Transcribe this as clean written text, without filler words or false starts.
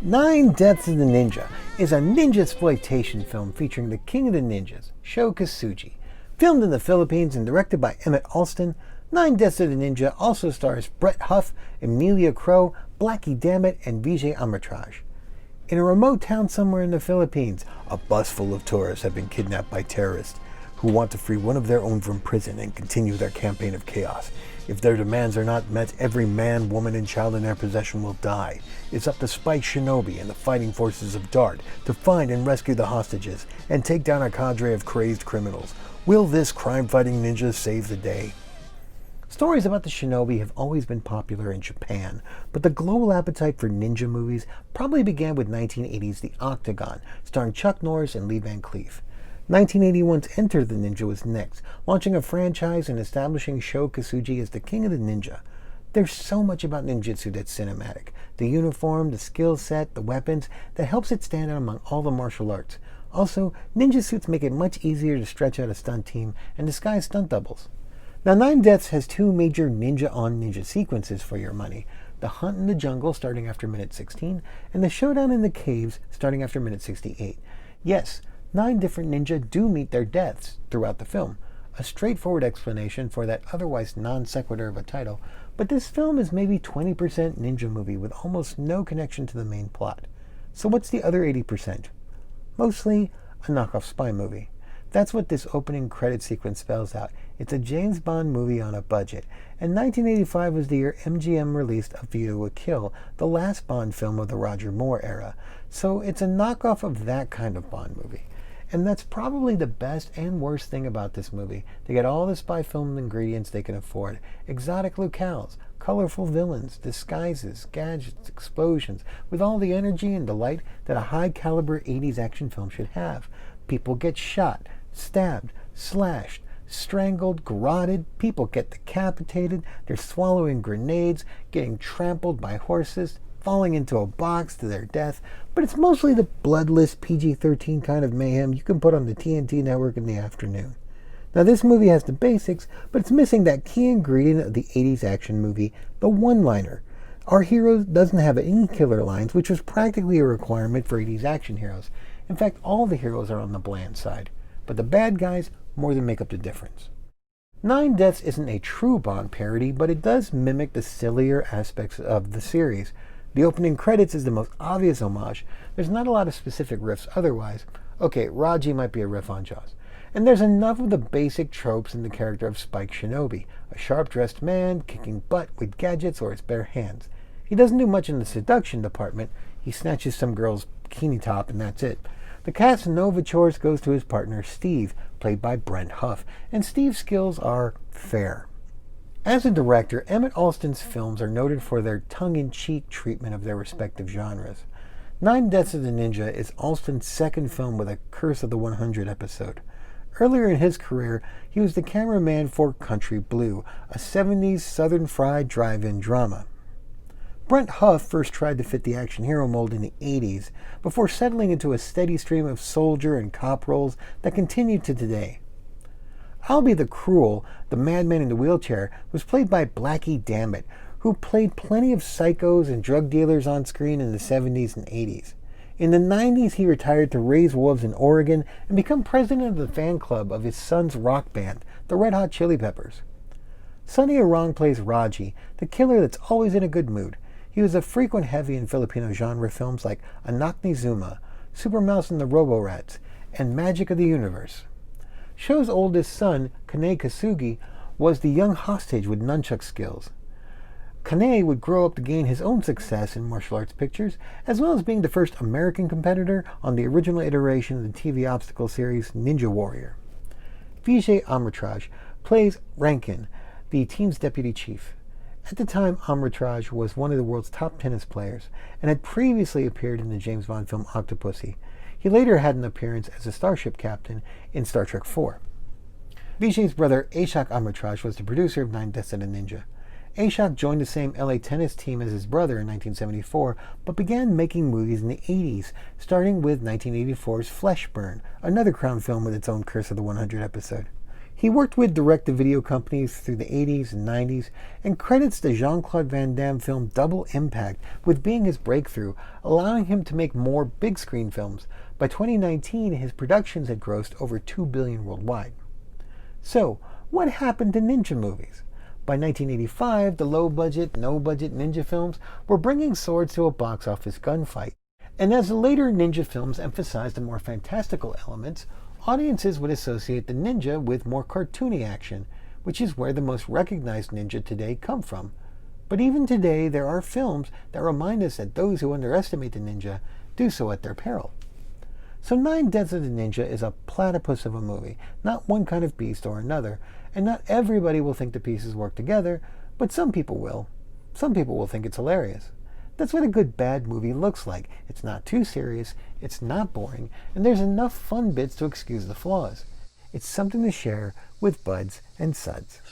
Nine Deaths of the Ninja is a ninja exploitation film featuring the king of the ninjas, Sho Kosugi. Filmed in the Philippines and directed by Emmett Allston, Nine Deaths of the Ninja also stars Brett Huff, Emilia Crowe, Blackie Dammitt, and Vijay Amritraj. In a remote town somewhere in the Philippines, a bus full of tourists have been kidnapped by terrorists who want to free one of their own from prison and continue their campaign of chaos. If their demands are not met, every man, woman, and child in their possession will die. It's up to Spike Shinobi and the fighting forces of DART to find and rescue the hostages and take down a cadre of crazed criminals. Will this crime-fighting ninja save the day? Stories about the shinobi have always been popular in Japan, but the global appetite for ninja movies probably began with 1980's The Octagon, starring Chuck Norris and Lee Van Cleef. 1981's Enter the Ninja was next, launching a franchise and establishing Sho Kosugi as the king of the ninja. There's so much about ninjutsu that's cinematic. The uniform, the skill set, the weapons, that helps it stand out among all the martial arts. Also, ninja suits make it much easier to stretch out a stunt team and disguise stunt doubles. Now, Nine Deaths has two major ninja-on-ninja sequences for your money. The hunt in the jungle starting after minute 16, and the showdown in the caves starting after minute 68. Yes, 9 different ninja do meet their deaths throughout the film. A straightforward explanation for that otherwise non-sequitur of a title, but this film is maybe 20% ninja movie with almost no connection to the main plot. So what's the other 80%? Mostly a knockoff spy movie. That's what this opening credit sequence spells out. It's a James Bond movie on a budget, and 1985 was the year MGM released A View to a Kill, the last Bond film of the Roger Moore era. So it's a knockoff of that kind of Bond movie. And that's probably the best and worst thing about this movie. They get all the spy film ingredients they can afford. Exotic locales, colorful villains, disguises, gadgets, explosions, with all the energy and delight that a high-caliber 80s action film should have. People get shot, stabbed, slashed, strangled, garroted, people get decapitated, they're swallowing grenades, getting trampled by horses, falling into a box to their death, but it's mostly the bloodless PG-13 kind of mayhem you can put on the TNT network in the afternoon. Now, this movie has the basics, but it's missing that key ingredient of the 80s action movie, the one-liner. Our hero doesn't have any killer lines, which was practically a requirement for 80s action heroes. In fact, all the heroes are on the bland side, but the bad guys more than make up the difference. Nine Deaths isn't a true Bond parody, but it does mimic the sillier aspects of the series. The opening credits is the most obvious homage. There's not a lot of specific riffs otherwise. Okay, Raji might be a riff on Jaws. And there's enough of the basic tropes in the character of Spike Shinobi, a sharp-dressed man kicking butt with gadgets or his bare hands. He doesn't do much in the seduction department. He snatches some girl's bikini top and that's it. The cat's Nova chores goes to his partner Steve, played by Brent Huff, and Steve's skills are fair. As a director, Emmett Allston's films are noted for their tongue-in-cheek treatment of their respective genres. Nine Deaths of the Ninja is Allston's second film with a Curse of the 100 episode. Earlier in his career, he was the cameraman for Country Blue, a 70s Southern fried drive-in drama. Brent Huff first tried to fit the action hero mold in the 80s, before settling into a steady stream of soldier and cop roles that continued to today. Albie the Cruel, the madman in the wheelchair, was played by Blackie Dammitt, who played plenty of psychos and drug dealers on screen in the 70s and 80s. In the 90s, he retired to raise wolves in Oregon and become president of the fan club of his son's rock band, the Red Hot Chili Peppers. Sonny Arang plays Raji, the killer that's always in a good mood. He was a frequent heavy in Filipino genre films like Anak ni Zuma, Super Mouse and the Robo-Rats, and Magic of the Universe. Sho's oldest son, Kane Kosugi, was the young hostage with nunchuck skills. Kane would grow up to gain his own success in martial arts pictures, as well as being the first American competitor on the original iteration of the TV obstacle series Ninja Warrior. Vijay Amritraj plays Rankin, the team's deputy chief. At the time, Amritraj was one of the world's top tennis players and had previously appeared in the James Bond film Octopussy. He later had an appearance as a starship captain in Star Trek IV. Vijay's brother Ashok Amritraj was the producer of Nine Deaths of the Ninja. Ashok joined the same LA tennis team as his brother in 1974, but began making movies in the 80s, starting with 1984's Flesh Burn, another Crown film with its own Curse of the 100 episode. He worked with direct-to-video companies through the 80s and 90s, and credits the Jean-Claude Van Damme film Double Impact with being his breakthrough, allowing him to make more big-screen films. By 2019, his productions had grossed over $2 billion worldwide. So, what happened to ninja movies? By 1985, the low-budget, no-budget ninja films were bringing swords to a box office gunfight. And as the later ninja films emphasized the more fantastical elements, audiences would associate the ninja with more cartoony action, which is where the most recognized ninja today come from. But even today, there are films that remind us that those who underestimate the ninja do so at their peril. So Nine Deaths of the Ninja is a platypus of a movie, not one kind of beast or another, and not everybody will think the pieces work together, but some people will. Some people will think it's hilarious. That's what a good bad movie looks like. It's not too serious, it's not boring, and there's enough fun bits to excuse the flaws. It's something to share with buds and suds.